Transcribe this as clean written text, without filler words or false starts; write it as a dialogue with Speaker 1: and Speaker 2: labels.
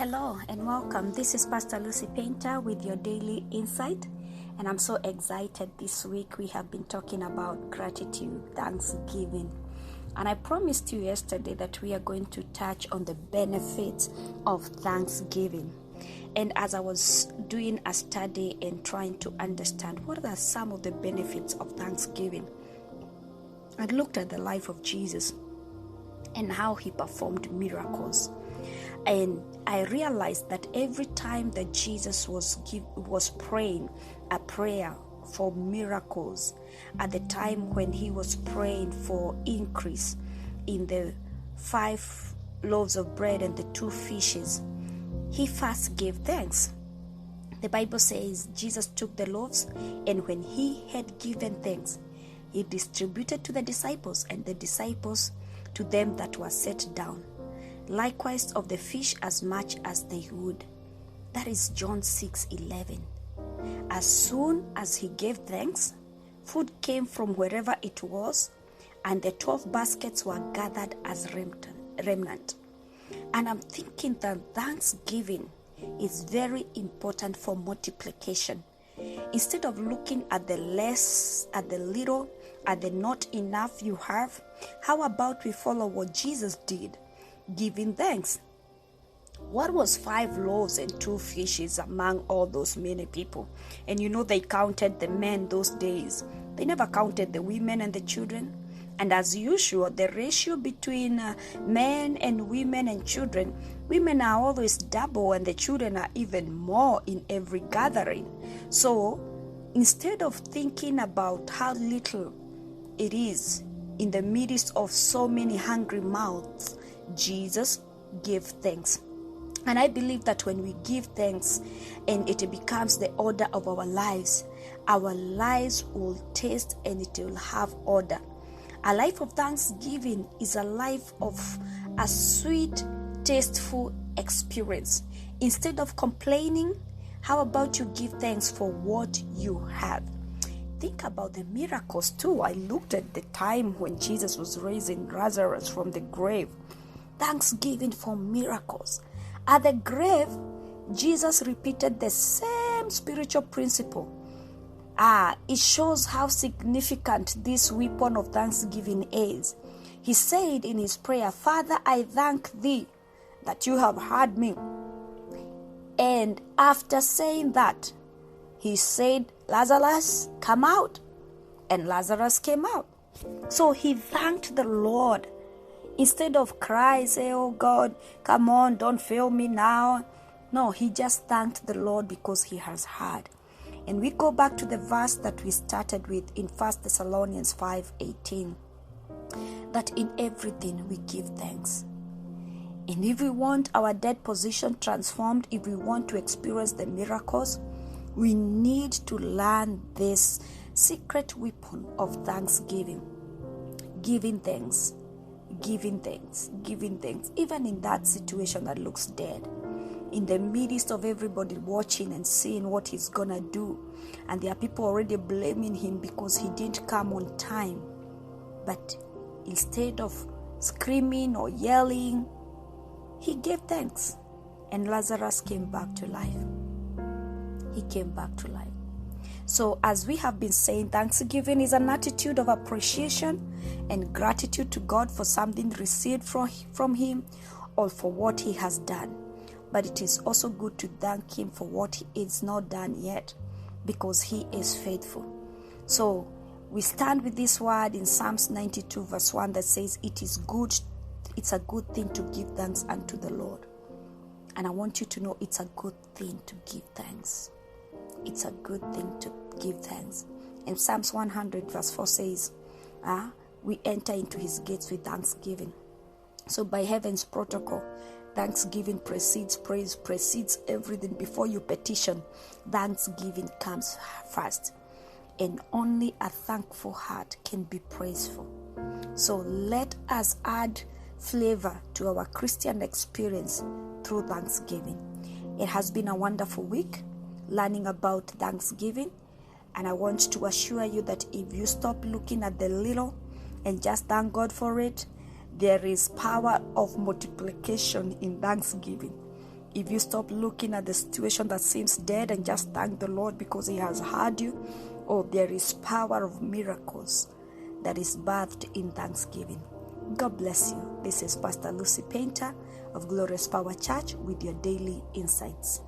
Speaker 1: Hello and welcome. This is Pastor Lucy Painter with your daily insight, and I'm so excited. This week we have been talking about gratitude, thanksgiving, and I promised you yesterday that we are going to touch on the benefits of thanksgiving. And as I was doing a study and trying to understand what are some of the benefits of thanksgiving, I looked at the life of Jesus and how he performed miracles. And I realized that every time that Jesus was praying a prayer for miracles, at the time when he was praying for increase in the 5 loaves of bread and the 2 fishes, he first gave thanks. The Bible says Jesus took the loaves, and when he had given thanks, he distributed to the disciples, and the disciples to them that were set down. Likewise of the fish as much as they would. That is John 6:11. As soon as he gave thanks, food came from wherever it was, and the 12 baskets were gathered as remnant. And I'm thinking that thanksgiving is very important for multiplication. Instead of looking at the less, at the little, at the not enough you have, how about we follow what Jesus did? Giving thanks. What was 5 loaves and 2 fishes among all those many people? And they counted the men those days. They never counted the women and the children. And as usual, the ratio between men and women and children, women are always double and the children are even more in every gathering. So instead of thinking about how little it is in the midst of so many hungry mouths, Jesus gave thanks. And I believe that when we give thanks and it becomes the order of our lives will taste and it will have order. A life of thanksgiving is a life of a sweet, tasteful experience. Instead of complaining, how about you give thanks for what you have? Think about the miracles too. I looked at the time when Jesus was raising Lazarus from the grave. Thanksgiving for miracles. At the grave, Jesus repeated the same spiritual principle. It shows how significant this weapon of thanksgiving is. He said in his prayer, "Father, I thank thee that you have heard me." And after saying that, he said, "Lazarus, come out." And Lazarus came out. So he thanked the Lord. Instead of cry, say, "Oh God, come on, don't fail me now." No, he just thanked the Lord because he has heard. And we go back to the verse that we started with in 1 Thessalonians 5:18. That in everything we give thanks. And if we want our dead position transformed, if we want to experience the miracles, we need to learn this secret weapon of thanksgiving. Giving thanks. Giving thanks, even in that situation that looks dead, in the midst of everybody watching and seeing what he's gonna do, and there are people already blaming him because he didn't come on time. But instead of screaming or yelling, he gave thanks, and Lazarus came back to life. He came back to life. So as we have been saying, thanksgiving is an attitude of appreciation and gratitude to God for something received from him or for what he has done. But it is also good to thank him for what he is not done yet, because he is faithful. So we stand with this word in Psalms 92 verse 1 that says, it's a good thing to give thanks unto the Lord. And I want you to know it's a good thing to give thanks. It's a good thing to give thanks. And Psalms 100 verse 4 says, we enter into his gates with thanksgiving. So by heaven's protocol, thanksgiving precedes praise, precedes everything. Before you petition, thanksgiving comes first. And only a thankful heart can be praiseful. So let us add flavor to our Christian experience through thanksgiving. It has been a wonderful week learning about thanksgiving, and I want to assure you that if you stop looking at the little and just thank God for it, there is power of multiplication in thanksgiving. If you stop looking at the situation that seems dead and just thank the Lord because He has heard you, oh, there is power of miracles that is birthed in thanksgiving. God bless you. This is Pastor Lucy Painter of Glorious Power Church with your daily insights.